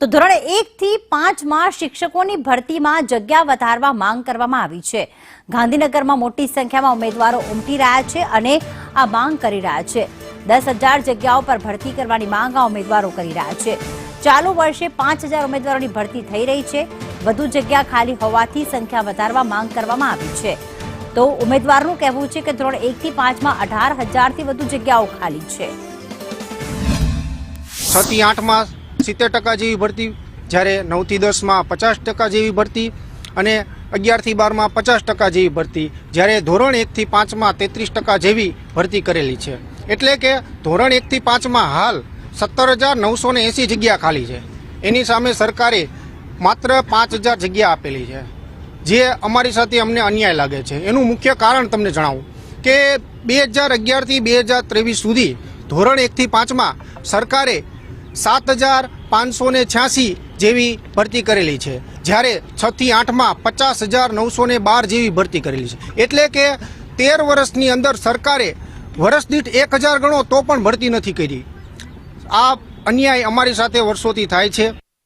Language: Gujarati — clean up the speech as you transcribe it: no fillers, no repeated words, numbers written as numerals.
તો ધોરણ 1 થી 5 માં શિક્ષકોની ભરતીમાં જગ્યા વધારવા માંગ કરવામાં આવી છે। ગાંધીનગરમાં મોટી સંખ્યામાં ઉમેદવારો ઉમટી રહ્યા છે અને આ માંગ કરી રહ્યા છે। 10,000 જગ્યાઓ પર ભરતી કરવાની માંગ આ ઉમેદવારો કરી રહ્યા છે। ચાલુ વર્ષે 5,000 ઉમેદવારોની ભરતી થઈ રહી છે। વધુ જગ્યા ખાલી હોવાથી સંખ્યા વધારવા માંગ કરવામાં આવી છે। તો ઉમેદવારનું કહેવું છે કે ધોરણ 1 થી 5 માં 18,000 થી વધુ જગ્યાઓ ખાલી છે। 6 થી 8 માં 70% જેવી ભરતી, જ્યારે 9 થી 10 માં 50% જેવી ભરતી અને 11 થી 12 માં 50% જેવી ભરતી, જ્યારે ધોરણ 1 થી 5 માં 33% જેવી ભરતી કરેલી છે। એટલે કે ધોરણ 1 થી 5 માં હાલ 17,980 જગ્યા ખાલી છે। એની સામે સરકારે માત્ર 5,000 જગ્યા આપેલી છે, જે અમારી સાથે અમને અન્યાય લાગે છે। એનું મુખ્ય કારણ તમને જણાવું કે 2011 થી 2023 સુધી ધોરણ 1 થી 5 માં સરકારે 7,586 જેવી ભરતી કરેલી છે, જ્યારે 6 થી 8 માં 50,912 જેવી ભરતી કરેલી છે। એટલે કે 13 વર્ષની અંદર સરકારે વર્ષ દીઠ 1,000 ગણો તો પણ ભરતી નથી કરી। આ અન્યાય અમારી સાથે વર્ષોથી થાય છે।